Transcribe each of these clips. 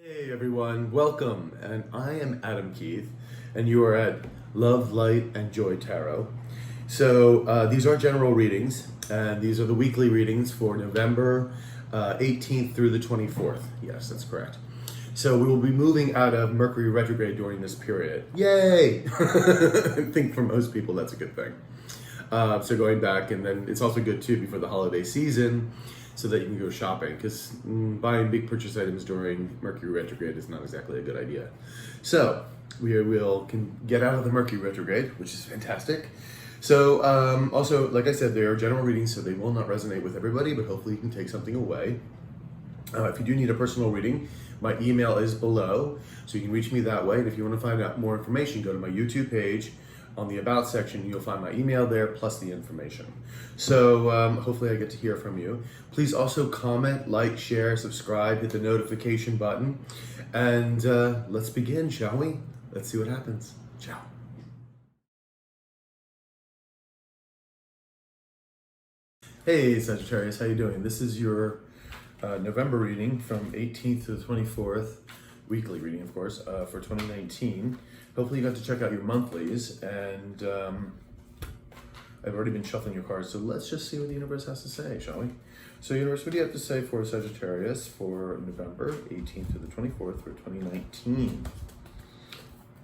Hey everyone, welcome, and I am Adam Keith, and you are at Love, Light, and Joy Tarot. So these are general readings, and these are the weekly readings for November 18th through the 24th. Yes, that's correct. So we will be moving out of Mercury retrograde during this period. Yay! I think for most people that's a good thing. So going back, and then it's also good too before the holiday season, so that you can go shopping, because buying big purchase items during Mercury retrograde is not exactly a good idea. So we can get out of the Mercury retrograde, which is fantastic. So also, like I said, they are general readings, so they will not resonate with everybody, but hopefully you can take something away. If you do need a personal reading, my email is below, so you can reach me that way. And if you want to find out more information, go to my YouTube page. On the About section, you'll find my email there, plus the information. So hopefully I get to hear from you. Please also comment, like, share, subscribe, hit the notification button. And let's begin, shall we? Let's see what happens. Ciao. Hey Sagittarius, how you doing? This is your November reading from 18th to the 24th, weekly reading of course, for 2019. Hopefully you got to check out your monthlies, and I've already been shuffling your cards, so let's just see what the universe has to say, shall we? So universe, what do you have to say for Sagittarius for November 18th to the 24th for 2019?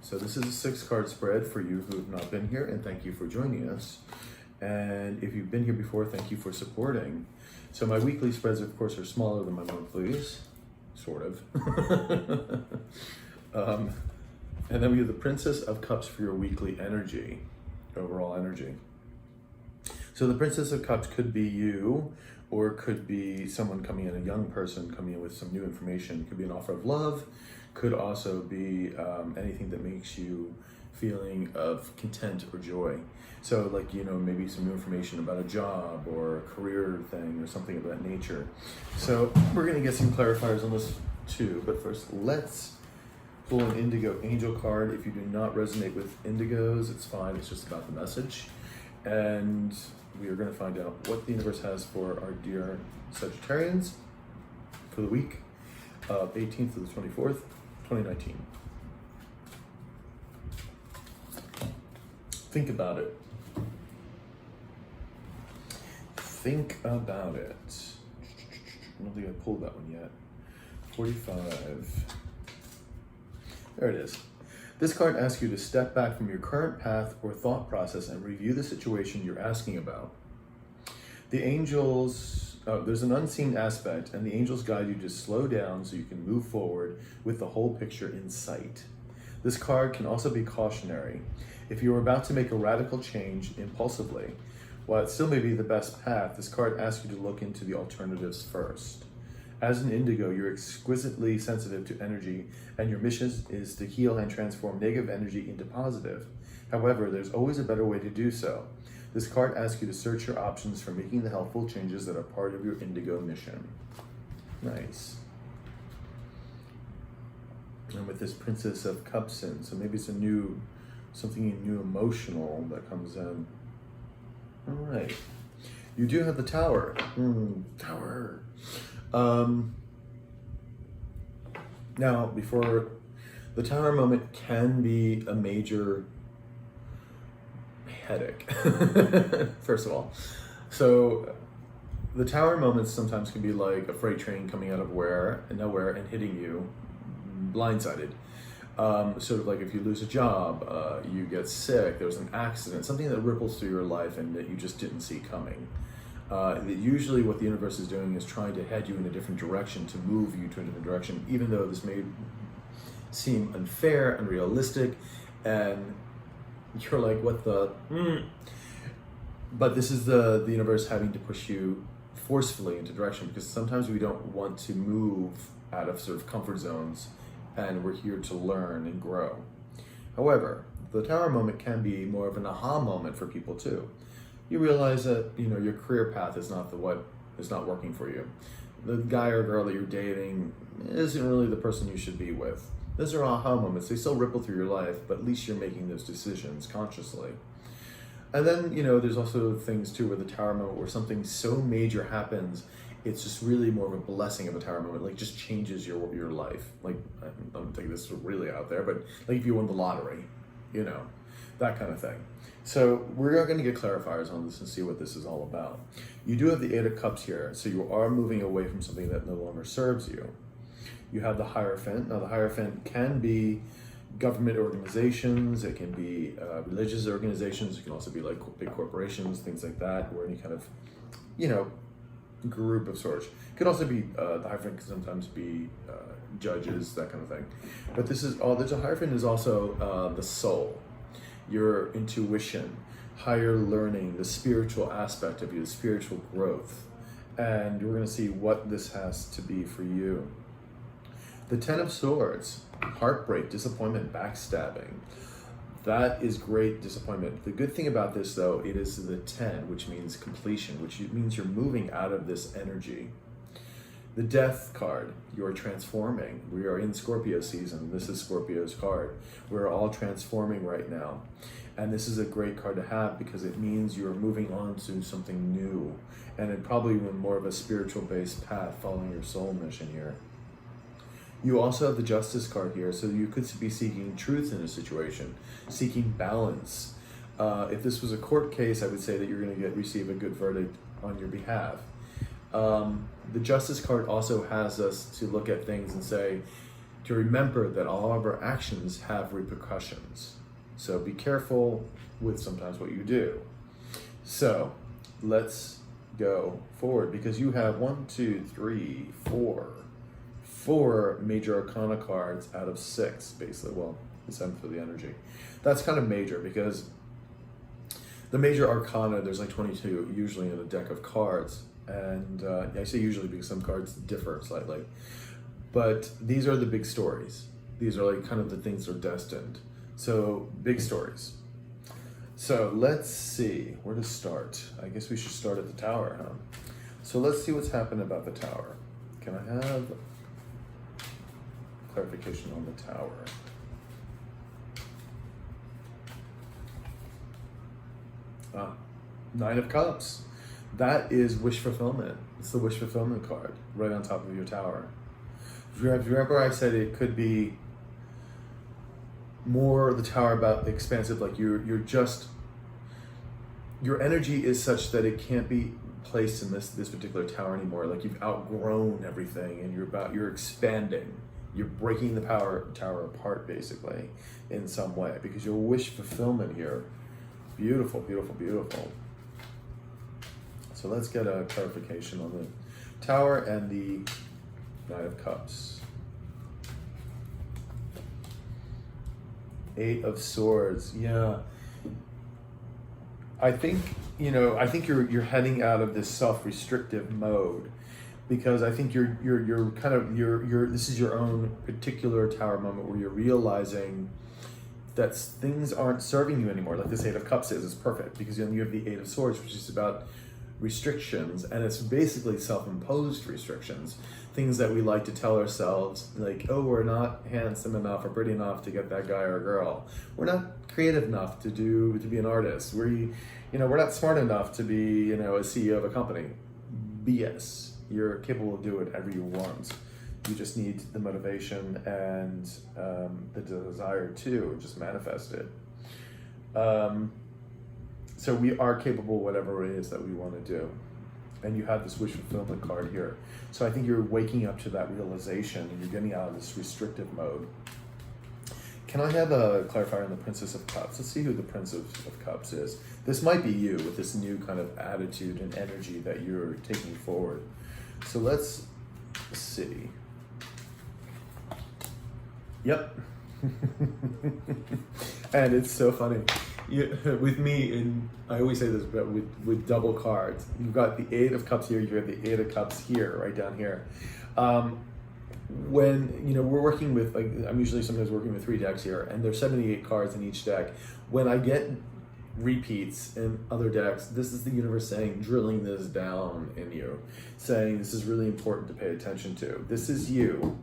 So this is a 6-card spread for you who have not been here, and thank you for joining us. And if you've been here before, thank you for supporting. So my weekly spreads, of course, are smaller than my monthlies, sort of. And then we have the Princess of Cups for your weekly energy, overall energy. So the Princess of Cups could be you, or it could be someone coming in, a young person coming in with some new information. It could be an offer of love, could also be anything that makes you feeling of content or joy. So like, maybe some new information about a job or a career thing or something of that nature. So we're gonna get some clarifiers on this too, but first let's pull an Indigo Angel card. If you do not resonate with Indigos, it's fine, it's just about the message. And we are going to find out what the universe has for our dear Sagittarians for the week of 18th to the 24th, 2019. Think about it. Think about it. I don't think I pulled that one yet. 45. There it is. This card asks you to step back from your current path or thought process and review the situation you're asking about. The angels, there's an unseen aspect, and the angels guide you to slow down so you can move forward with the whole picture in sight. This card can also be cautionary. If you are about to make a radical change impulsively, while it still may be the best path, this card asks you to look into the alternatives first. As an Indigo, you're exquisitely sensitive to energy, and your mission is to heal and transform negative energy into positive. However, there's always a better way to do so. This card asks you to search your options for making the helpful changes that are part of your Indigo mission. Nice. And with this Princess of Cups in, so maybe it's something new emotional that comes in. All right. You do have the Tower. Tower. Now, before the Tower moment can be a major headache, first of all. So the Tower moments sometimes can be like a freight train coming out of nowhere and hitting you blindsided. Sort of like if you lose a job, you get sick, there's an accident, something that ripples through your life and that you just didn't see coming. Usually what the universe is doing is trying to head you in a different direction, to move you to a different direction, even though this may seem unfair, unrealistic, and you're like, what the? But this is the universe having to push you forcefully into direction, because sometimes we don't want to move out of sort of comfort zones, and we're here to learn and grow. However, the Tower moment can be more of an aha moment for people too. You realize that your career path is not working for you. The guy or girl that you're dating isn't really the person you should be with. Those are aha moments. They still ripple through your life, but at least you're making those decisions consciously. And then there's also things too where the Tower moment, where something so major happens it's just really more of a blessing of a tower moment, like just changes your life. Like, I'm taking this really out there, but like if you won the lottery, you know, that kind of thing. So we're going to get clarifiers on this and see what this is all about. You do have the Eight of Cups here, so you are moving away from something that no longer serves you. You have the Hierophant. Now the Hierophant can be government organizations, it can be religious organizations, it can also be like big corporations, things like that, or any kind of, you know, group of sorts. It could also be, the Hierophant can sometimes be judges, that kind of thing. But this is all, the Hierophant is also the soul, your intuition, higher learning, the spiritual aspect of you, the spiritual growth. And we're going to see what this has to be for you. The Ten of Swords, heartbreak, disappointment, backstabbing. That is great disappointment. The good thing about this, though, it is the 10, which means completion, which means you're moving out of this energy. The Death card, you're transforming. We are in Scorpio season. This is Scorpio's card. We're all transforming right now. And this is a great card to have because it means you're moving on to something new. And it probably went more of a spiritual-based path following your soul mission here. You also have the Justice card here, so you could be seeking truth in a situation, seeking balance. If this was a court case, I would say that you're going to receive a good verdict on your behalf. The Justice card also has us to look at things and say, to remember that all of our actions have repercussions. So be careful with sometimes what you do. So let's go forward because you have 4 major arcana cards out of 6, basically. Well, the 7th for the energy. That's kind of major because the major arcana, there's like 22 usually in a deck of cards. And I say usually because some cards differ slightly. But these are the big stories. These are like kind of the things that are destined. So big stories. So let's see where to start. I guess we should start at the Tower, huh? So let's see what's happened about the Tower. Can I have clarification on the Tower? Nine of Cups. That is wish fulfillment. It's the wish fulfillment card right on top of your Tower. If you remember, I said it could be more the Tower about the expansive, like you're just, your energy is such that it can't be placed in this particular tower anymore. Like you've outgrown everything and you're expanding. You're breaking the tower apart basically in some way because your wish fulfillment here. Beautiful, beautiful, beautiful. So let's get a clarification on the Tower and the Nine of Cups. 8 of Swords. Yeah. I think you're heading out of this self-restrictive mode because I think you're this is your own particular Tower moment where you're realizing that things aren't serving you anymore. Like this 8 of Cups is perfect because you have the 8 of Swords, which is about restrictions, and it's basically self-imposed restrictions, things that we like to tell ourselves, like, oh, we're not handsome enough or pretty enough to get that guy or girl, we're not creative enough to be an artist, we're not smart enough to be a CEO of a company. BS. You're capable of doing whatever you want. You just need the motivation and the desire to just manifest it. So we are capable of whatever it is that we want to do. And you have this wish fulfillment card here. So I think you're waking up to that realization and you're getting out of this restrictive mode. Can I have a clarifier on the Princess of Cups? Let's see who the Prince of Cups is. This might be you with this new kind of attitude and energy that you're taking forward. So let's see. Yep. And it's so funny. With me, and I always say this, but with double cards, you've got the 8 of Cups here, you have the 8 of Cups here, right down here. When we're working with, like, I'm usually sometimes working with 3 decks here, and there's 78 cards in each deck. When I get repeats in other decks, this is the universe saying, drilling this down in you, saying this is really important to pay attention to. This is you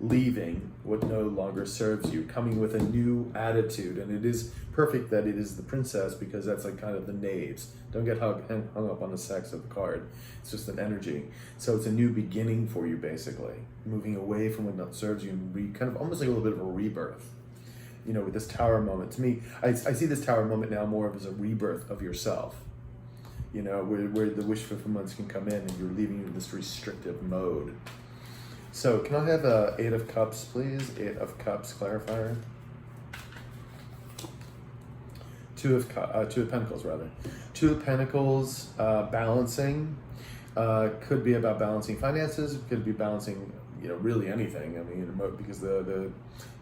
leaving what no longer serves you, coming with a new attitude. And it is perfect that it is the princess, because that's like kind of the knaves. Don't get hung up on the sex of the card. It's just an energy. So it's a new beginning for you, basically. Moving away from what not serves you and kind of almost like a little bit of a rebirth. You know, with this tower moment. To me, I see this tower moment now more of as a rebirth of yourself. You know, where the wish fulfillments can come in and you're leaving in this restrictive mode. So can I have a 8 of Cups, please? 8 of Cups clarifier. 2 of Pentacles, rather. 2 of Pentacles, balancing. Could be about balancing finances. Could be balancing, you know, really anything. I mean, because the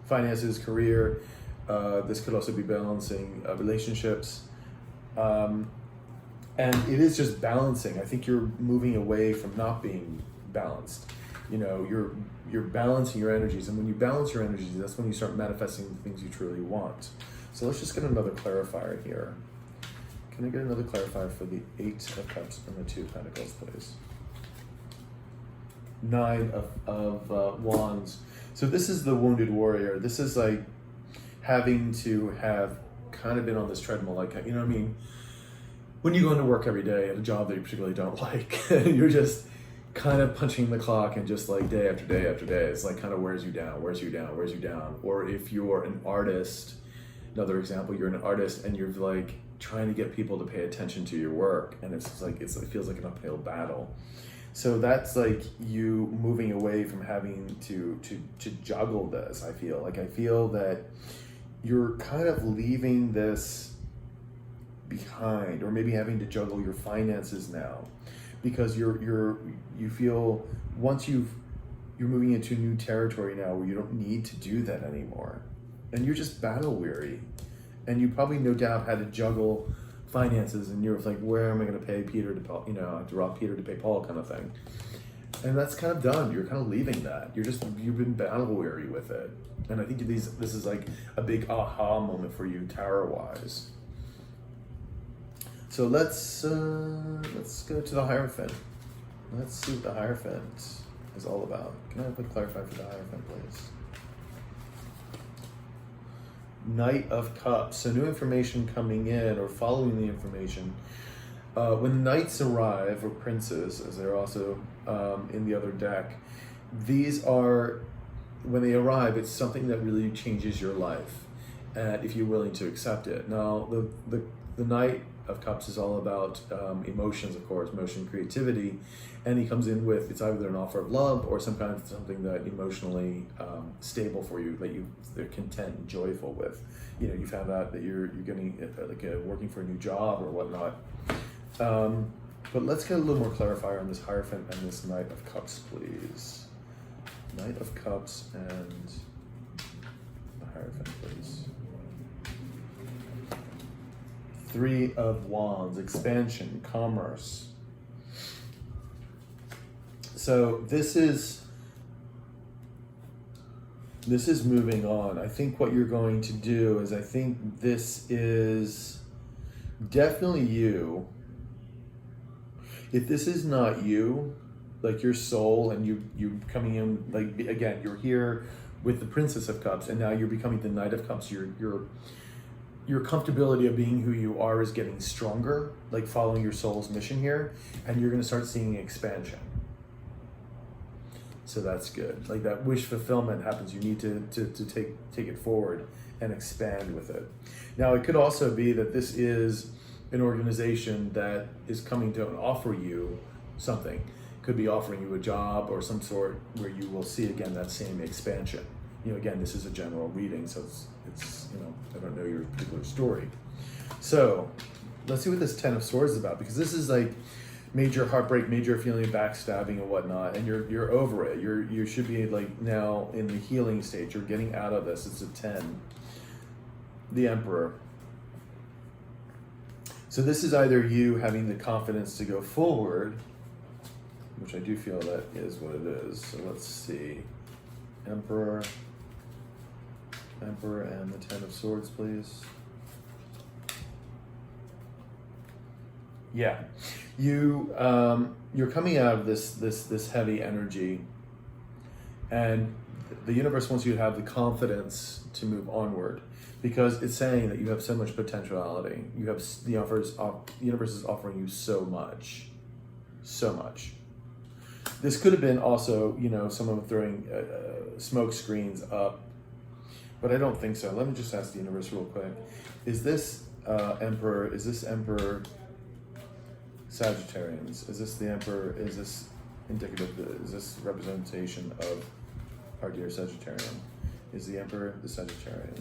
finances, career. This could also be balancing relationships. And it is just balancing. I think you're moving away from not being balanced. You know, you're balancing your energies, and when you balance your energies, that's when you start manifesting the things you truly want. So let's just get another clarifier here. Can I get another clarifier for the 8 of Cups and the 2 of Pentacles, please? 9 of Wands. So this is the wounded warrior. This is like having to have kind of been on this treadmill, like, you know what I mean? When you go into work every day at a job that you particularly don't like, you're just kind of punching the clock, and just like day after day after day, it's like kind of wears you down. Or if you're an artist, another example, you're an artist and you're like trying to get people to pay attention to your work, and it's like it feels like an uphill battle. So that's like you moving away from having to juggle this. I feel that you're kind of leaving this behind, or maybe having to juggle your finances now, because you feel once you're moving into new territory now where you don't need to do that anymore, and you're just battle weary, and you probably no doubt had to juggle finances, and you're like, where am I going to pay Peter to Paul? You know, I have to rob Peter to pay Paul, kind of thing. And that's kind of done. You're kind of leaving that. You've been battle weary with it, and I think this is like a big aha moment for you tarot wise. So let's go to the Hierophant. Let's see what the Hierophant is all about. Can I have a clarifier for the Hierophant, please? Knight of Cups. So new information coming in, or following the information. When knights arrive, or princes, as they're also in the other deck, these are, when they arrive, it's something that really changes your life, and if you're willing to accept it. Now, the Knight of Cups is all about emotions, of course, emotion, creativity, and he comes in with, it's either an offer of love or some kind of something that emotionally stable for you, that they're content and joyful with. You know, you found out that you're getting working for a new job or whatnot. But let's get a little more clarifier on this Hierophant and this Knight of Cups, please. Knight of Cups and the Hierophant, please. 3 of Wands, expansion, commerce. So this is moving on. I think what you're going to do is, I think this is definitely you. If this is not you, like your soul, and you coming in, like, again, you're here with the Princess of Cups, and now you're becoming the Knight of Cups. Your comfortability of being who you are is getting stronger, like following your soul's mission here, and you're going to start seeing expansion. So that's good. Like that wish fulfillment happens. You need to take it forward and expand with it. Now, it could also be that this is an organization that is coming to offer you something. Could be offering you a job or some sort, where you will see again that same expansion. You know, again, this is a general reading, so it's you know, I don't know your particular story. So let's see what this 10 of Swords is about, because this is like major heartbreak, major feeling of backstabbing and whatnot, and you're over it. You should be like now in the healing stage. You're getting out of this. It's a 10. The Emperor. So this is either you having the confidence to go forward, which I do feel that is what it is. So let's see. Emperor and the 10 of Swords, please. Yeah, you're coming out of this heavy energy, and the universe wants you to have the confidence to move onward, because it's saying that you have so much potentiality. You have the universe is offering you so much, so much. This could have been also, you know, someone throwing smoke screens up, but I don't think so. Let me just ask the universe real quick. Is this Emperor? Is this Emperor Sagittarians? Is this the Emperor? Is this indicative? Is this representation of our dear Sagittarian? Is the Emperor the Sagittarian?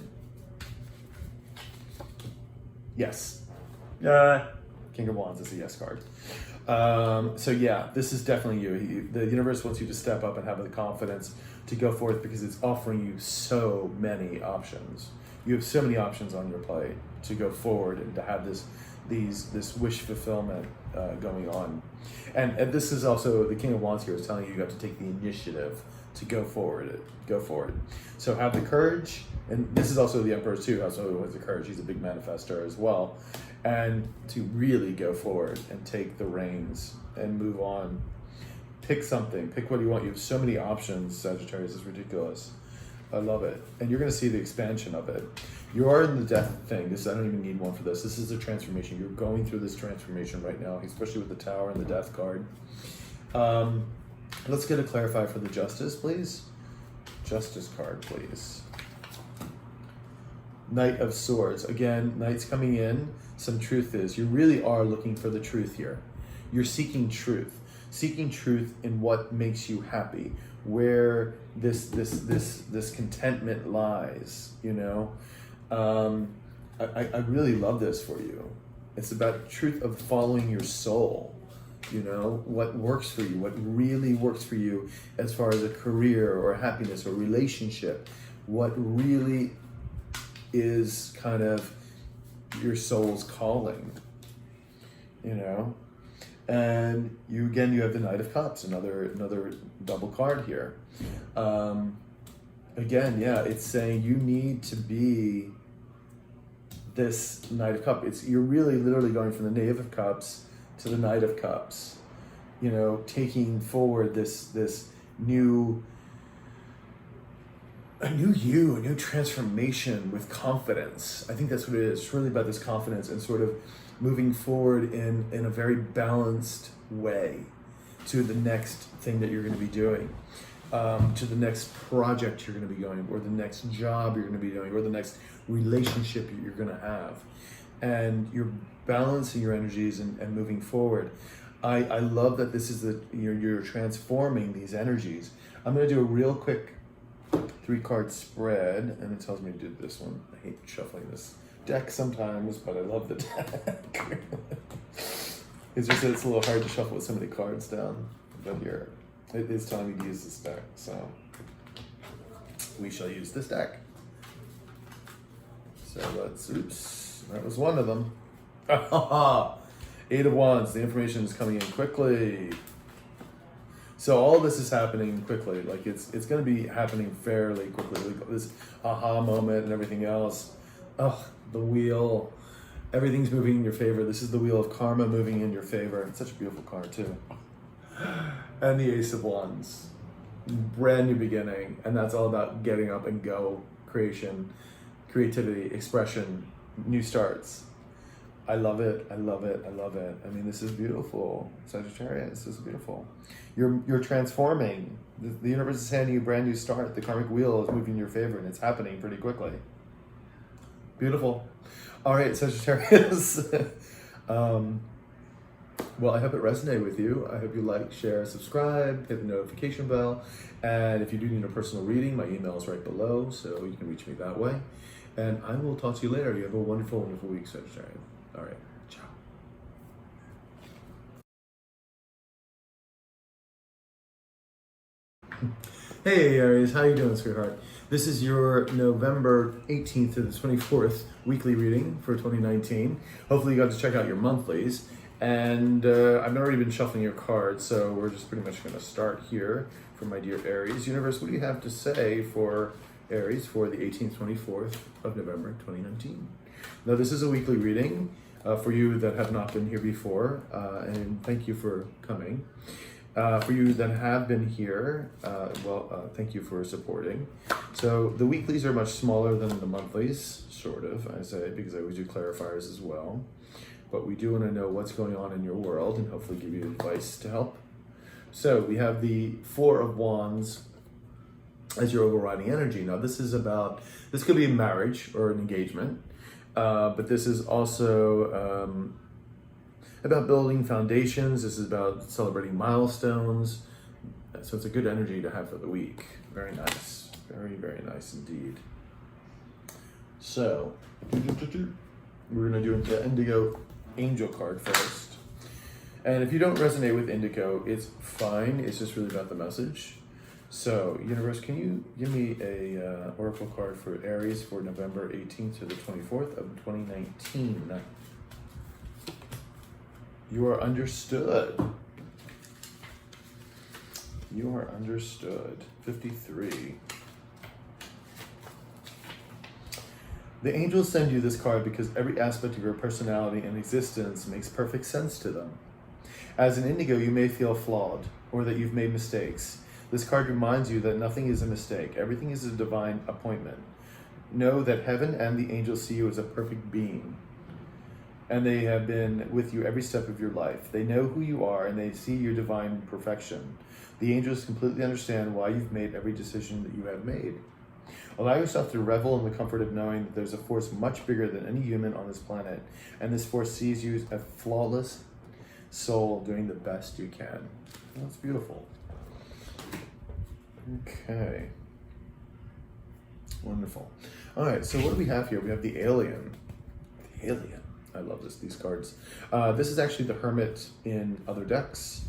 Yes. King of Wands is the yes card. So yeah, this is definitely you. The universe wants you to step up and have the confidence to go forth, because it's offering you so many options. You have so many options on your plate to go forward and to have this wish fulfillment going on. And this is also, the King of Wands here is telling you have to take the initiative to go forward. So have the courage, and this is also the Emperor too, also has the courage. He's a big manifestor as well. And to really go forward and take the reins and move on. Pick something, pick what you want. You have so many options, Sagittarius, it's ridiculous. I love it. And you're gonna see the expansion of it. You are in the death thing. I don't even need one for this. This is a transformation. You're going through this transformation right now, especially with the Tower and the Death card. Let's get a clarify for the Justice, please. Justice card, please. Knight of Swords. Again, Knight's coming in. Some truth is, you really are looking for the truth here. You're seeking truth. Seeking truth in what makes you happy, where this contentment lies, you know. I really love this for you. It's about the truth of following your soul, you know, what works for you, what really works for you as far as a career or happiness or relationship, what really is kind of your soul's calling, you know. And you have the Knight of Cups, another double card here. Again, yeah, it's saying you need to be this Knight of Cups. You're really literally going from the Knave of Cups to the Knight of Cups. You know, taking forward this new you, a new transformation with confidence. I think that's what it is. It's really about this confidence and sort of moving forward in a very balanced way to the next thing that you're going to be doing, to the next project you're going to be going, or the next job you're going to be doing, or the next relationship you're going to have. And you're balancing your energies and moving forward. I love that this is you're transforming these energies. I'm going to do a real quick 3-card spread, and it tells me to do this one. I hate shuffling this deck sometimes, but I love the deck. It's just that it's a little hard to shuffle with so many cards down, but here it is telling me to use this deck, so we shall use this deck. So oops, that was one of them. 8 of Wands, the information is coming in quickly. So all this is happening quickly, like it's going to be happening fairly quickly. Like this aha moment and everything else. Oh, the wheel, everything's moving in your favor. This is the wheel of karma moving in your favor. It's such a beautiful card too. And the Ace of Wands, brand new beginning, and that's all about getting up and go, creation, creativity, expression, new starts. I love it. I love it. I love it. I mean, this is beautiful, Sagittarius. This is beautiful. You're transforming. The universe is handing you a brand new start. The karmic wheel is moving in your favor, and it's happening pretty quickly. Beautiful. All right, Sagittarius. Well, I hope it resonated with you. I hope you like, share, subscribe, hit the notification bell. And if you do need a personal reading, my email is right below, so you can reach me that way. And I will talk to you later. You have a wonderful, wonderful week, Sagittarius. All right. Ciao. Hey Aries, how you doing, sweetheart? This is your November 18th to the 24th weekly reading for 2019. Hopefully you got to check out your monthlies. And I've already been shuffling your cards, so we're just pretty much going to start here for my dear Aries. Universe, what do you have to say for Aries for the 18th, 24th of November 2019? Now, this is a weekly reading for you that have not been here before, and thank you for coming. For you that have been here, thank you for supporting. So the weeklies are much smaller than the monthlies, sort of, I say, because I always do clarifiers as well. But we do want to know what's going on in your world and hopefully give you advice to help. So we have the Four of Wands as your overriding energy. Now this could be a marriage or an engagement, but this is also about building foundations. This is about celebrating milestones. So it's a good energy to have for the week. Very nice. Very, very nice indeed. So we're going to do the Indigo Angel card first. And if you don't resonate with Indigo, it's fine. It's just really about the message. So, universe, can you give me a oracle card for Aries for November 18th to the 24th of 2019? You are understood. You are understood. 53. The angels send you this card because every aspect of your personality and existence makes perfect sense to them. As an Indigo, you may feel flawed or that you've made mistakes. This card reminds you that nothing is a mistake. Everything is a divine appointment. Know that heaven and the angels see you as a perfect being, and they have been with you every step of your life. They know who you are and they see your divine perfection. The angels completely understand why you've made every decision that you have made. Allow yourself to revel in the comfort of knowing that there's a force much bigger than any human on this planet, and this force sees you as a flawless soul doing the best you can. That's beautiful. Okay. Wonderful. All right, so what do we have here? We have the Alien. The Alien. I love these cards. This is actually the Hermit in other decks,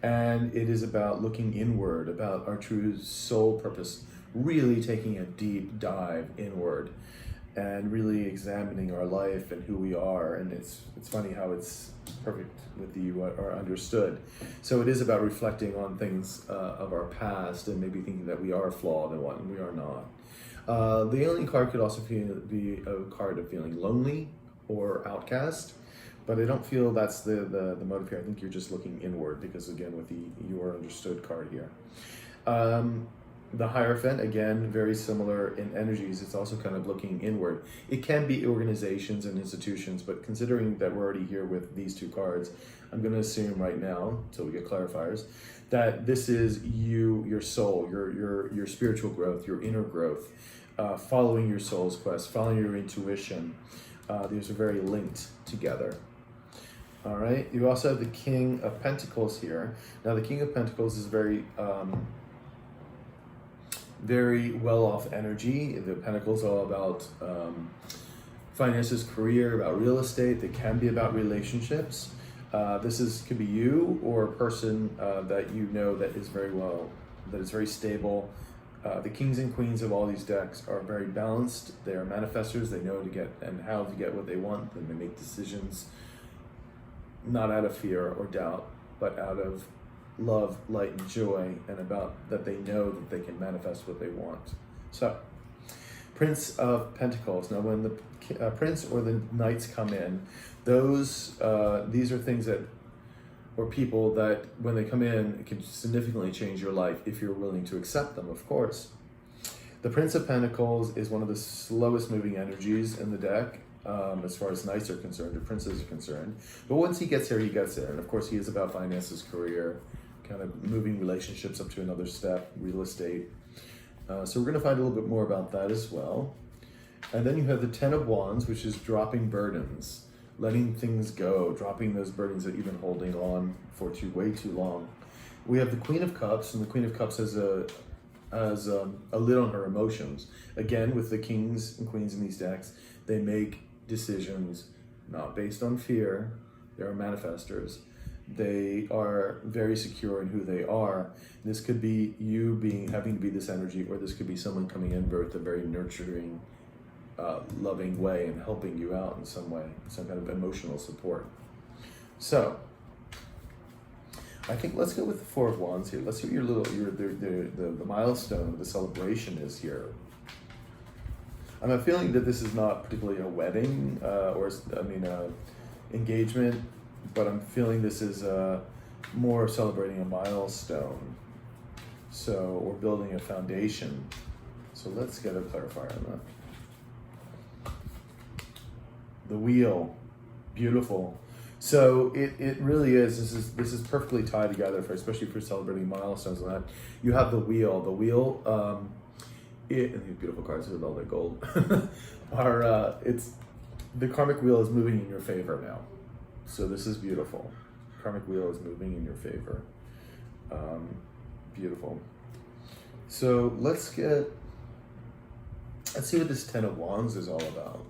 and it is about looking inward, about our true soul purpose, really taking a deep dive inward and really examining our life and who we are. And it's funny how it's perfect with you are understood. So it is about reflecting on things of our past and maybe thinking that we are flawed and what we are not. The Alien card could also be a card of feeling lonely or outcast, but I don't feel that's the motive here. I think you're just looking inward because, again, with the you are understood card here. The Hierophant, again, very similar in energies. It's also kind of looking inward. It can be organizations and institutions, but considering that we're already here with these two cards, I'm going to assume right now, until we get clarifiers, that this is you, your soul, your spiritual growth, your inner growth, following your soul's quest, following your intuition. These are very linked together. All right. You also have the King of Pentacles here. Now, the King of Pentacles is very well-off energy. The Pentacles are all about finances, career, about real estate. They can be about relationships. Could be you or a person that you know that is very stable. The kings and queens of all these decks are very balanced. They are manifestors. They know how to get what they want, and they make decisions not out of fear or doubt, but out of love, light, and joy, and about that they know that they can manifest what they want. So, Prince of Pentacles. Now, when the Prince or the Knights come in, these are things or people that, when they come in, can significantly change your life if you're willing to accept them, of course. The Prince of Pentacles is one of the slowest moving energies in the deck, as far as Knights are concerned, or Princes are concerned. But once he gets there, he gets there. And of course, he is about finances, career, kind of moving relationships up to another step, real estate. So we're going to find a little bit more about that as well. And then you have the Ten of Wands, which is dropping burdens, letting things go, dropping those burdens that you've been holding on for way too long. We have the Queen of Cups, and the Queen of Cups has a lid on her emotions. Again, with the kings and queens in these decks, they make decisions not based on fear. They are manifestors. They are very secure in who they are. This could be you having to be this energy, or this could be someone coming in with a very nurturing, loving way and helping you out in some way, some kind of emotional support. So, I think let's go with the Four of Wands here. Let's see what the milestone, the celebration is here. I'm feeling that this is not particularly a wedding engagement, but I'm feeling this is more celebrating a milestone. So we're building a foundation. So let's get a clarifier on that. The wheel, beautiful. So it really is. This is perfectly tied together for, especially for celebrating milestones and that. You have the wheel. The wheel, and these beautiful cards with all their gold are it's the karmic wheel is moving in your favor now. So this is beautiful. Karmic wheel is moving in your favor. Beautiful. So let's see what this 10 of Wands is all about.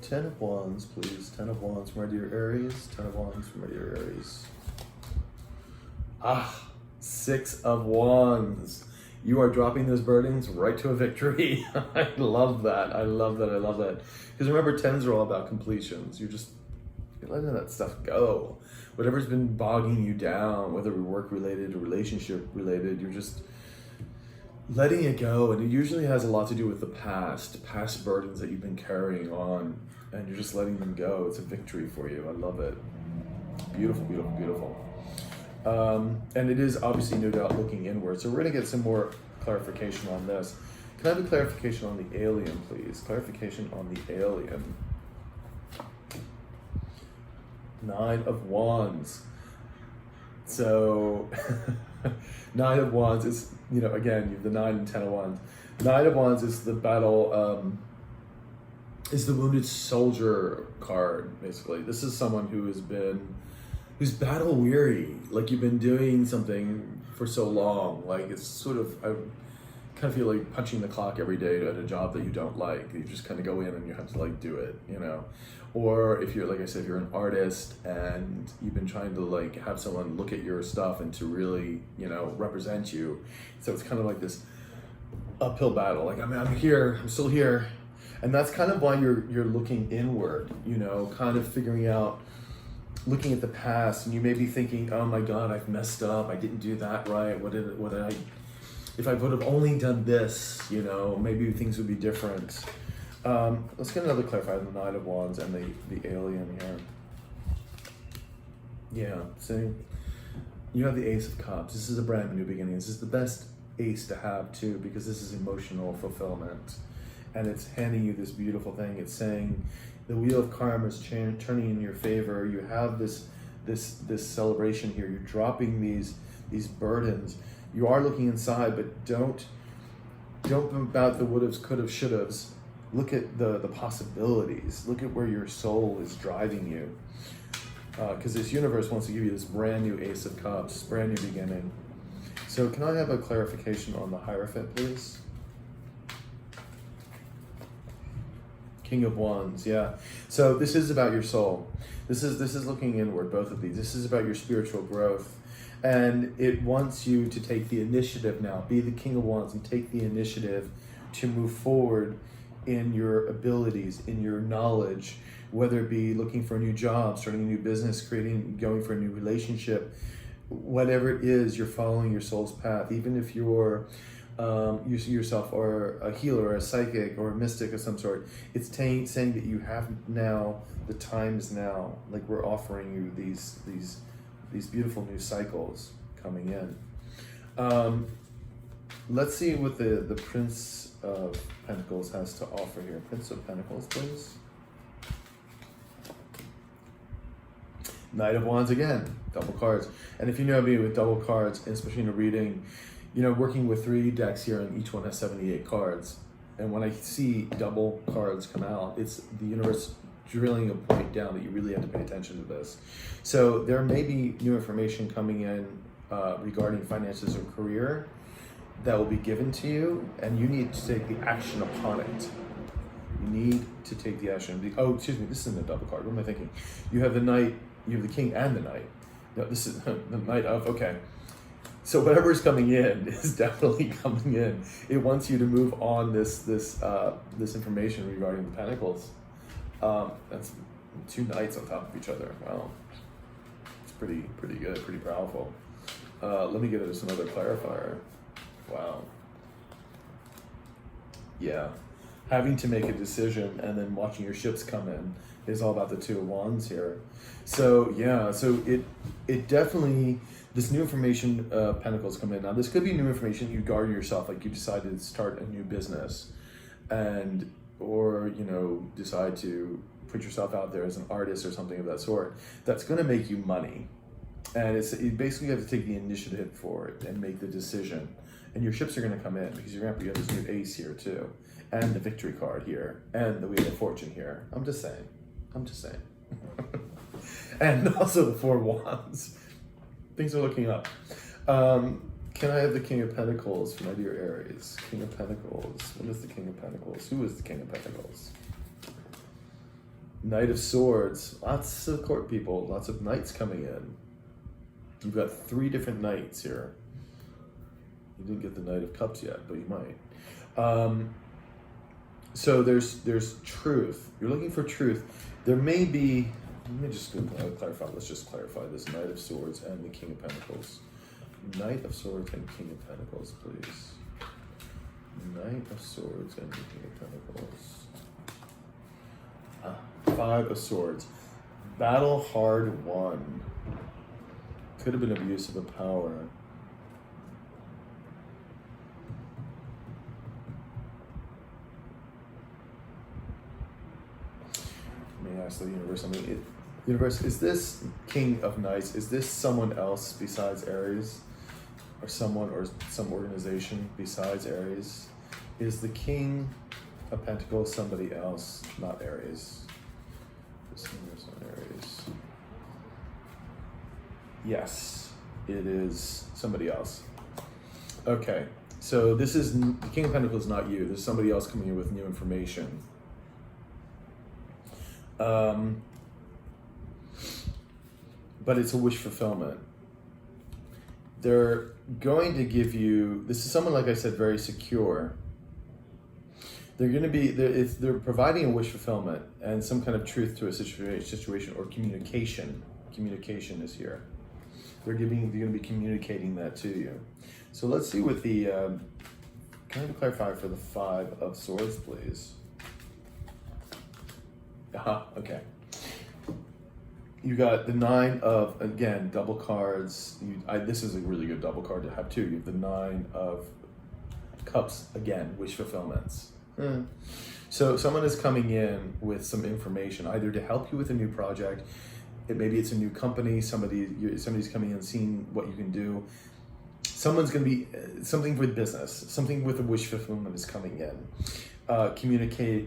10 of Wands, please. 10 of Wands from our dear Aries. 10 of Wands from our dear Aries. 6 of Wands. You are dropping those burdens right to a victory. I love that. I love that. I love that. Because remember, 10s are all about completions. You're letting that stuff go. Whatever's been bogging you down, whether work related or relationship related, you're just letting it go. And it usually has a lot to do with the past burdens that you've been carrying on, and you're just letting them go. It's a victory for you. I love it. Beautiful, beautiful, beautiful. And it is obviously no doubt looking inward. So we're going to get some more clarification on this. Can I have a clarification on the alien, please? Clarification on the alien. 9 of Wands. So 9 of Wands is, again, you have the 9 and 10 of Wands. 9 of Wands is the battle, is the wounded soldier card, basically. This is someone who's battle weary, like you've been doing something for so long. Like it's sort of, I kind of feel like punching the clock every day at a job that you don't like. You just kind of go in and you have to do it, Or if you're, like I said, you're an artist and you've been trying to have someone look at your stuff and to really, represent you. So it's kind of like this uphill battle. I'm here, I'm still here. And that's kind of why you're looking inward, kind of figuring out, looking at the past, and you may be thinking, oh my God, I've messed up. I didn't do that right. What did I, if I would have only done this, maybe things would be different. Let's get another clarifier, the 9 of Wands and the alien here. Yeah, see, you have the Ace of Cups. This is a brand new beginning. This is the best ace to have too, because this is emotional fulfillment. And it's handing you this beautiful thing. It's saying, the wheel of karma is turning in your favor. You have this celebration here. You're dropping these burdens. You are looking inside, but don't about the would'ves, could've, should'ves. Look at the possibilities. Look at where your soul is driving you. Because this universe wants to give you this brand new Ace of Cups, brand new beginning. So can I have a clarification on the Hierophant, please? King of Wands, yeah. So this is about your soul. This is looking inward, both of these. This is about your spiritual growth. And it wants you to take the initiative now. Be the King of Wands and take the initiative to move forward in your abilities, in your knowledge, whether it be looking for a new job, starting a new business, going for a new relationship, whatever it is, you're following your soul's path. Even if you see yourself or a healer or a psychic or a mystic of some sort, it's saying that you have now, the time is now. Like we're offering you these beautiful new cycles coming in. Let's see what the Prince of Pentacles has to offer here. Prince of Pentacles, please. Knight of Wands again, double cards. And if you know me with double cards, especially in a reading, working with 3 decks here, and each one has 78 cards. And when I see double cards come out, it's the universe drilling a point down that you really have to pay attention to this. So there may be new information coming in regarding finances or career that will be given to you, and you need to take the action upon it. You need to take the action. Oh, excuse me, this isn't a double card. What am I thinking? You have the Knight, you have the King and the Knight. No, this is the Knight of, okay. So whatever is coming in is definitely coming in. It wants you to move on this information regarding the Pentacles. That's 2 Knights on top of each other. Wow, it's pretty good, pretty powerful. Let me get us another clarifier. Wow. Yeah, having to make a decision and then watching your ships come in is all about the Two of Wands here. So yeah, so it definitely, this new information, Pentacles come in. Now this could be new information, you guard yourself, like you decided to start a new business, and or you know, decide to put yourself out there as an artist or something of that sort. That's going to make you money, and you basically have to take the initiative for it and make the decision. And your ships are going to come in because you're going to have this new ace here too, and the victory card here, and the Wheel of Fortune here. I'm just saying. And also the Four of Wands. Things are looking up. Can I have the King of Pentacles for my dear Aries? King of Pentacles. What is the King of Pentacles? Who is the King of Pentacles? Knight of Swords. Lots of court people. Lots of knights coming in. You've got 3 different knights here. You didn't get the Knight of Cups yet, but you might. So there's truth. You're looking for truth. There may be, let me just clarify. Let's just clarify this Knight of Swords and the King of Pentacles. Knight of Swords and King of Pentacles, please. Knight of Swords and the King of Pentacles. 5 of Swords. Battle hard won. Could have been abuse of a power. Let me ask the universe something. Universe, is this King of Knights, is this someone else besides Aries? Or someone or some organization besides Aries? Is the King of Pentacles somebody else, not Aries? This universe not Aries. Yes, it is somebody else. Okay, so this is, the King of Pentacles is not you. There's somebody else coming in with new information. But it's a wish fulfillment. They're going to give you, this is someone, like I said, very secure. They're going to be, they're providing a wish fulfillment and some kind of truth to a situation or communication. Communication is here. They're going to be communicating that to you. So let's see what the, can I have a clarifier for the 5 of Swords, please? Okay. You got the 9 of, again, double cards. This is a really good double card to have too. You have the 9 of Cups, again, wish fulfillments. So someone is coming in with some information, either to help you with a new project. Maybe it's a new company. Somebody's coming in, seeing what you can do. Someone's going to be, something with business, something with a wish fulfillment is coming in. Strongly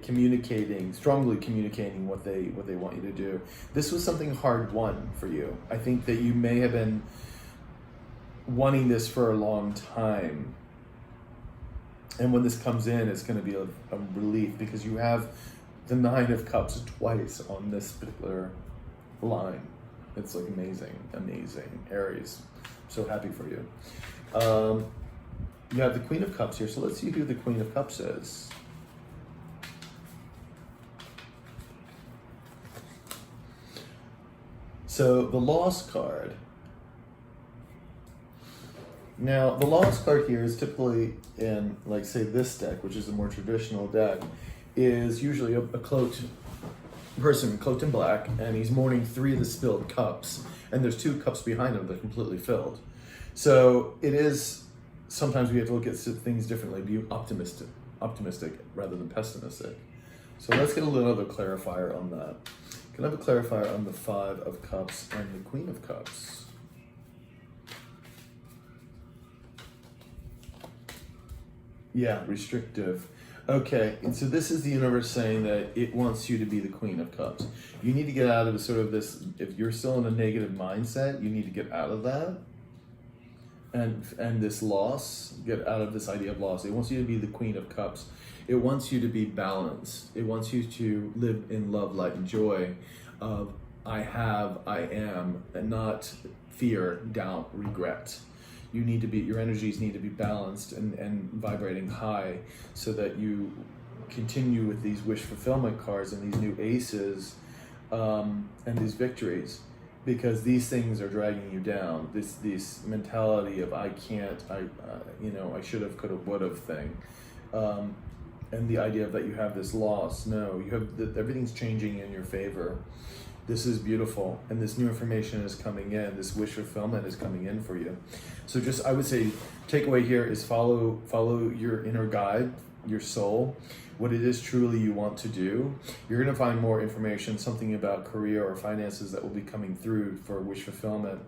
communicating what they want you to do. This was something hard won for you. I think that you may have been wanting this for a long time. And when this comes in, it's going to be a relief because you have the 9 of Cups twice on this particular line. It's like amazing. Aries, I'm so happy for you. You have the Queen of Cups here, so let's see who the Queen of Cups is. So the Lost card. Now, the Lost card here is typically in, like, say, this deck, which is a more traditional deck, is usually a cloaked person, cloaked in black, and he's mourning 3 of the spilled cups, and there's 2 cups behind him that are completely filled. So it is, sometimes we have to look at things differently, be optimistic rather than pessimistic. So let's get another clarifier on that. Can I have a clarifier on the 5 of Cups and the Queen of Cups? Yeah, restrictive. Okay, and so this is the universe saying that it wants you to be the Queen of Cups. You need to get out of sort of this, if you're still in a negative mindset, you need to get out of that. And this loss, get out of this idea of loss. It wants you to be the Queen of Cups. It wants you to be balanced. It wants you to live in love, light, and joy of I have, I am, and not fear, doubt, regret. You need to be, your energies need to be balanced and vibrating high so that you continue with these wish fulfillment cards and these new aces and these victories, because these things are dragging you down. This mentality of I can't, I should have, could have, would have thing. and the idea of that you have this loss. No, you have that everything's changing in your favor. This is beautiful, and this new information is coming in. This wish fulfillment is coming in for you. So just, I would say, takeaway here is follow your inner guide, your soul, what it is truly you want to do. You're going to find more information, something about career or finances that will be coming through for wish fulfillment.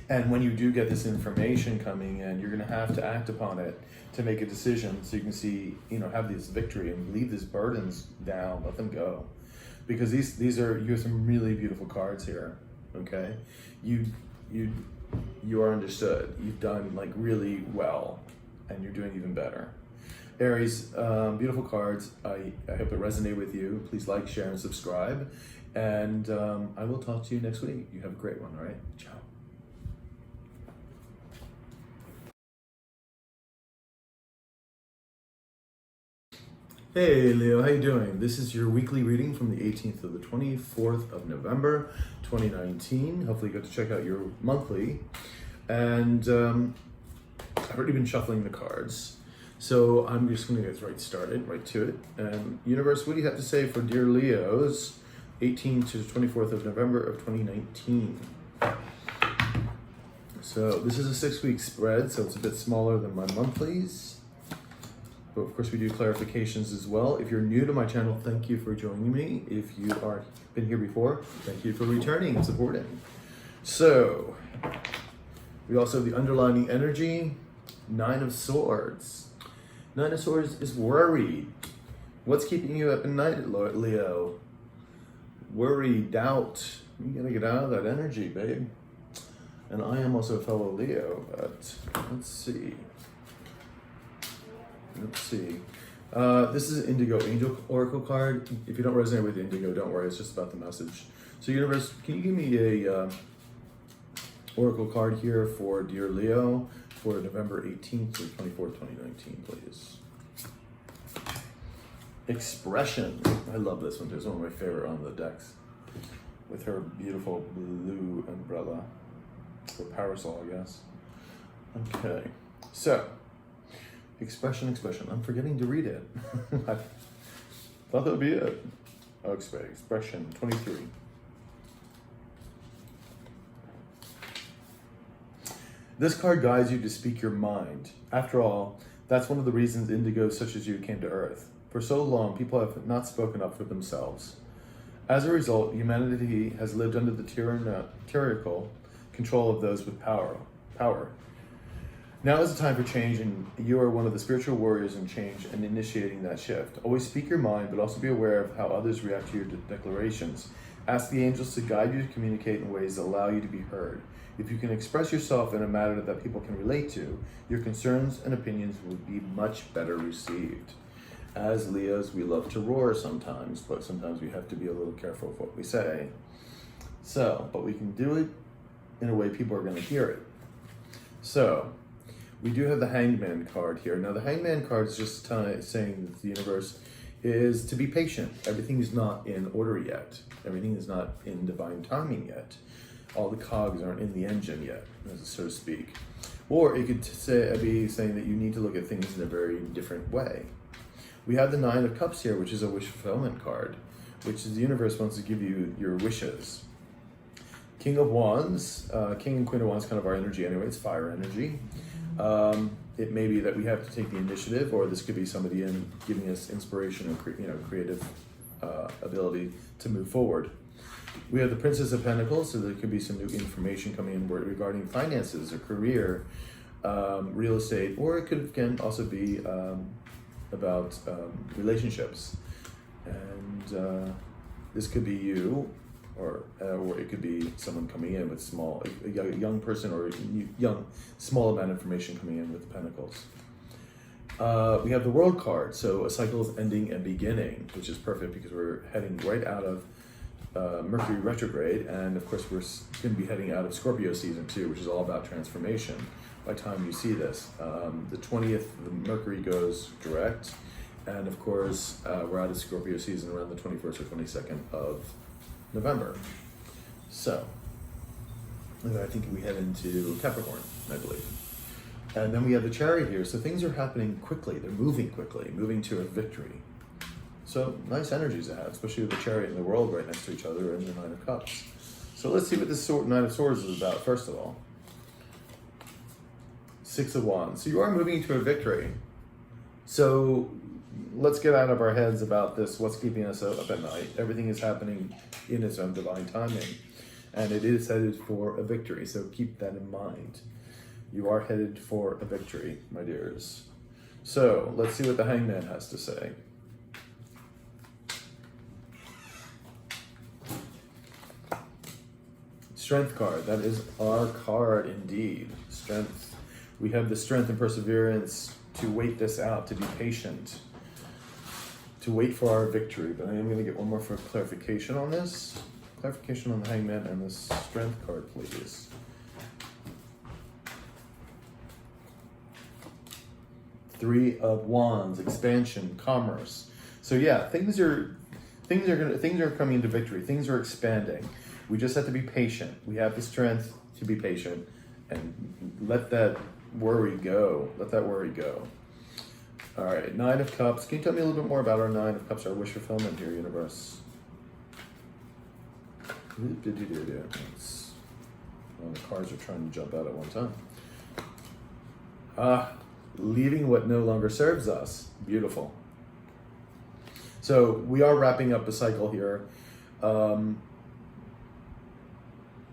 And when you do get this information coming in, you're going to have to act upon it to make a decision, so you can see, have this victory and leave these burdens down, let them go. Because you have some really beautiful cards here. Okay, you are understood. You've done like really well, and you're doing even better. Aries, beautiful cards. I hope it resonated with you. Please like, share, and subscribe. And I will talk to you next week. You have a great one. All right, ciao. Hey Leo, how you doing? This is your weekly reading from the 18th to the 24th of November, 2019. Hopefully you got to check out your monthly. And I've already been shuffling the cards. So I'm just gonna get right to it. And universe, what do you have to say for dear Leos, 18th to the 24th of November of 2019? So this is a 6-week spread, so it's a bit smaller than my monthlies. But of course we do clarifications as well. If you're new to my channel, thank you for joining me. If you are been here before, thank you for returning and supporting. So we also have the underlining energy, 9 of Swords. 9 of Swords is worried. What's keeping you up at night, Leo? Worry, doubt. You gotta get out of that energy, babe. And I am also a fellow Leo, but let's see. This is an Indigo Angel Oracle card. If you don't resonate with Indigo, don't worry. It's just about the message. So universe, can you give me a Oracle card here for dear Leo for November 18th to 24th, 2019, please? Expression. I love this one. It's one of my favorite on the decks. With her beautiful blue umbrella. Or parasol, I guess. Okay. So, expression. I'm forgetting to read it. I thought that would be it. Oh, expression 23. This card guides you to speak your mind. After all, that's one of the reasons indigos such as you came to Earth. For so long, people have not spoken up for themselves. As a result, humanity has lived under the tyrannical control of those with power. Now is the time for change, and you are one of the spiritual warriors in change and initiating that shift. Always speak your mind, but also be aware of how others react to your declarations. Ask the angels to guide you to communicate in ways that allow you to be heard. If you can express yourself in a manner that people can relate to, your concerns and opinions will be much better received. As Leos, we love to roar sometimes, but sometimes we have to be a little careful of what we say. So, but we can do it in a way people are going to hear it. So, we do have the Hangman card here. Now, the Hangman card is just saying that the universe is to be patient. Everything is not in order yet. Everything is not in divine timing yet. All the cogs aren't in the engine yet, so to speak. Or it could be saying that you need to look at things in a very different way. We have the 9 of Cups here, which is a wish fulfillment card, which is the universe wants to give you your wishes. King of Wands, King and Queen of Wands, kind of our energy anyway. It's fire energy. It may be that we have to take the initiative, or this could be somebody giving us inspiration and creative ability to move forward. We have the Princess of Pentacles, so there could be some new information coming in regarding finances or career, real estate, or it can also be about relationships. And this could be you, or it could be someone coming in with a young person or small amount of information coming in with the Pentacles. We have the World card, so a cycle is ending and beginning, which is perfect because we're heading right out of Mercury retrograde, and of course we're going to be heading out of Scorpio season too, which is all about transformation. By the time you see this, the 20th, the Mercury goes direct, and of course we're out of Scorpio season around the 21st or 22nd of November. So, and I think we head into Capricorn, I believe. And then we have the Chariot here. So things are happening quickly. They're moving quickly, moving to a victory. So nice energies ahead, especially with the Chariot and the World right next to each other and the Nine of Cups. So let's see what this Nine of Swords is about, first of all. Six of Wands. So you are moving to a victory. So let's get out of our heads about this, what's keeping us up at night. Everything is happening in its own divine timing. And it is headed for a victory, so keep that in mind. You are headed for a victory, my dears. So let's see what the Hangman has to say. Strength card, that is our card indeed. Strength. We have the strength and perseverance to wait this out, to be patient, to wait for our victory. But I am going to get one more for clarification on this. Clarification on the Hangman and the strength card, please. Three of Wands, expansion, commerce. So yeah, things are coming into victory. Things are expanding. We just have to be patient. We have the strength to be patient and let that worry go. Let that worry go. All right, Nine of Cups. Can you tell me a little bit more about our Nine of Cups, our wish fulfillment here, universe? Well, the cards are trying to jump out at one time. Leaving what no longer serves us. Beautiful. So we are wrapping up a cycle here.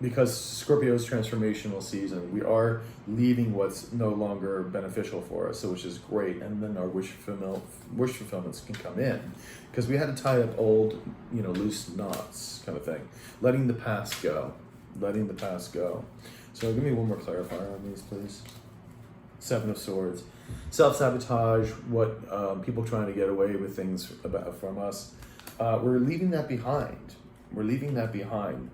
Because Scorpio's transformational season, we are leaving what's no longer beneficial for us, so which is great. And then our wish fulfillments can come in, because we had to tie up old, loose knots, kind of thing. Letting the past go, letting the past go. So give me one more clarifier on these, please. Seven of Swords, self-sabotage. What people trying to get away with things from us. We're leaving that behind. We're leaving that behind.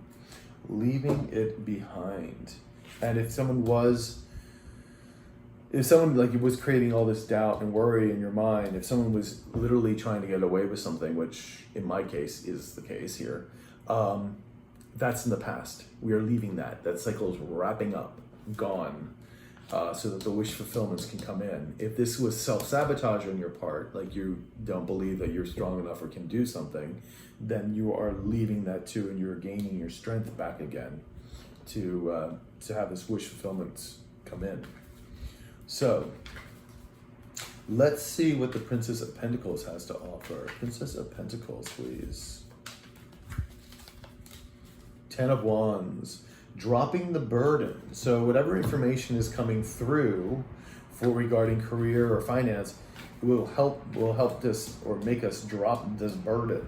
Leaving it behind. And if someone was creating all this doubt and worry in your mind, if someone was literally trying to get away with something, which in my case is the case here, that's in the past. We are leaving that. That cycle is wrapping up, gone, so that the wish fulfillments can come in. If this was self-sabotage on your part, like you don't believe that you're strong enough or can do something, then you are leaving that too, and you're gaining your strength back again to have this wish fulfillment come in. So let's see what the Princess of Pentacles has to offer. Princess of Pentacles, please. Ten of Wands, dropping the burden. So whatever information is coming through for regarding career or finance will help this or make us drop this burden.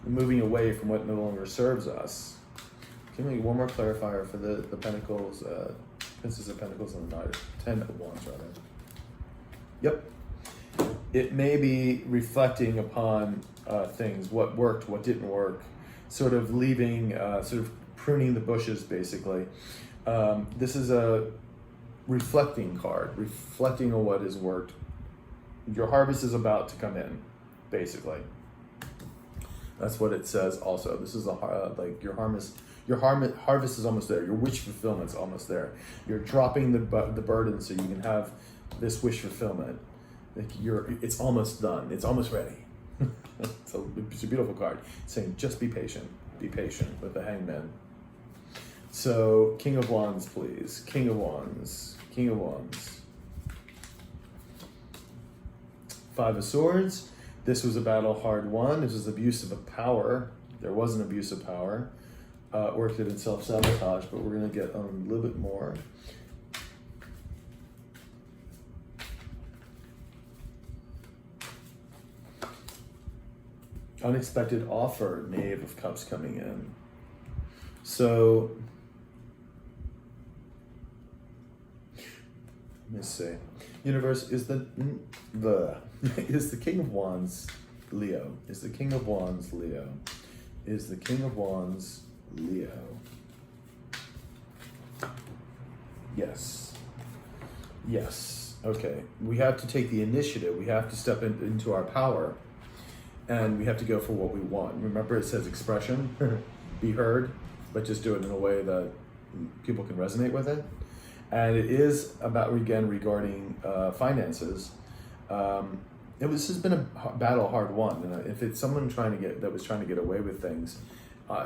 Moving away from what no longer serves us. Give me one more clarifier for the Pentacles, Princess of Pentacles and the Ten of Wands, rather. Yep. It may be reflecting upon things, what worked, what didn't work, sort of leaving, sort of pruning the bushes, basically. This is a reflecting card, reflecting on what has worked. Your harvest is about to come in, basically. That's what it says also. This is your harvest is almost there. Your wish fulfillment's almost there. You're dropping the burden so you can have this wish fulfillment. It's almost done. It's almost ready. It's a beautiful card. It's saying just be patient. Be patient with the Hangman. So King of Wands, please. King of Wands. King of Wands. Five of Swords. This was a battle hard won. This was abuse of power. There was an abuse of power. Worked it in self-sabotage, but we're going to get a little bit more. Unexpected offer, Knave of Cups coming in. So, let me see. Universe, is the King of Wands Leo? Is the King of Wands Leo? Is the King of Wands Leo? Yes. Yes. Okay. We have to take the initiative. We have to step into our power, and we have to go for what we want. Remember, it says expression, be heard, but just do it in a way that people can resonate with it. And it is about, again, regarding finances. This has been a battle hard won. And if it's someone that was trying to get away with things,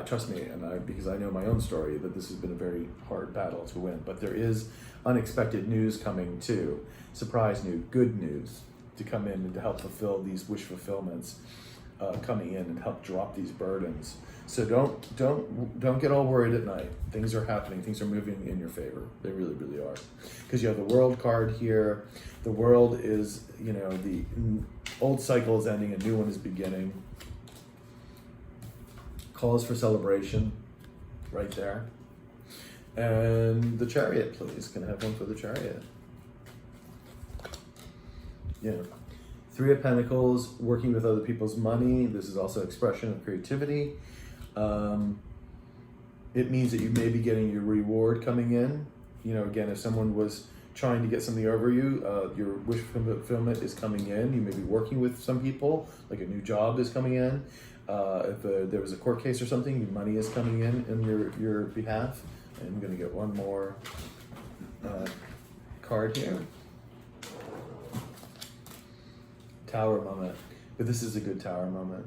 trust me, because I know my own story, that this has been a very hard battle to win. But there is unexpected news coming too, surprise news, good news to come in and to help fulfill these wish fulfillments, coming in and help drop these burdens. So don't get all worried at night. Things are happening. Things are moving in your favor. They really, really are. Because you have the World card here. The World is, the old cycle is ending, a new one is beginning. Calls for celebration, right there. And the Chariot, please. Can I have one for the Chariot? Yeah. Three of Pentacles, working with other people's money. This is also expression of creativity. It means that you may be getting your reward coming in. Again, if someone was trying to get something over you, your wish fulfillment is coming in. You may be working with some people, like a new job is coming in. If there was a court case or something, money is coming in your behalf. And I'm going to get one more card here. Tower moment. But this is a good tower moment.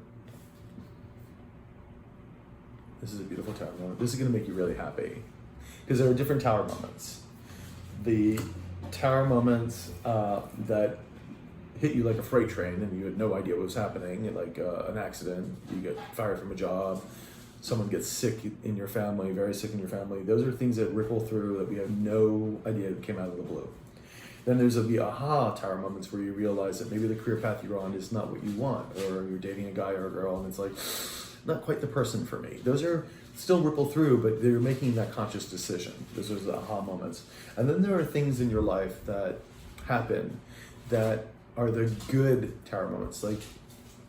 This is a beautiful tower moment. This is going to make you really happy. Because there are different tower moments. The tower moments that hit you like a freight train and you had no idea what was happening, like an accident, you get fired from a job, someone gets sick in your family, very sick in your family. Those are things that ripple through that we have no idea came out of the blue. Then there's the aha tower moments where you realize that maybe the career path you're on is not what you want, or you're dating a guy or a girl and it's like, not quite the person for me. Those are still ripple through, but they're making that conscious decision. Those are the aha moments. And then there are things in your life that happen that are the good tower moments, like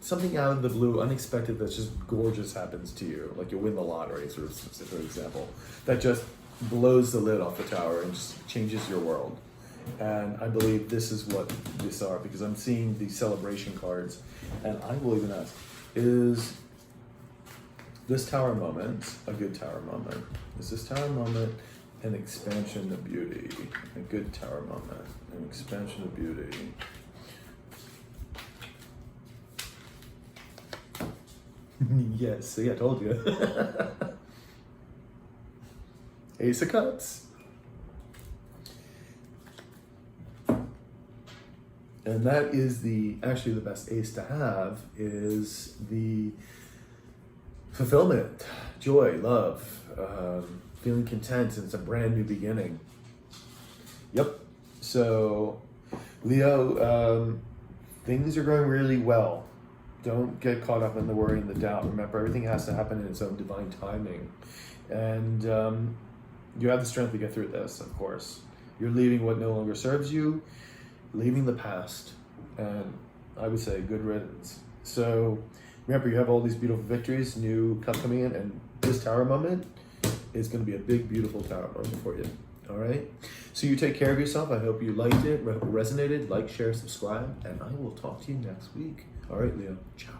something out of the blue, unexpected, that's just gorgeous happens to you, like you win the lottery, for example, that just blows the lid off the tower and just changes your world. And I believe this is what these are, because I'm seeing these celebration cards, and I will even ask, is this tower moment a good tower moment? Is this tower moment an expansion of beauty? A good tower moment, an expansion of beauty. Yes, see, I told you. Ace of Cups. And that is actually the best ace to have, is the fulfillment, joy, love, feeling content, and it's a brand new beginning. Yep. So, Leo, things are going really well. Don't get caught up in the worry and the doubt. Remember, everything has to happen in its own divine timing. And you have the strength to get through this, of course. You're leaving what no longer serves you, leaving the past, and I would say good riddance. So remember, you have all these beautiful victories, new cup coming in, and this tower moment is going to be a big, beautiful tower moment for you. All right? So you take care of yourself. I hope you liked it, resonated. Like, share, subscribe, and I will talk to you next week. All right, Leo. Ciao.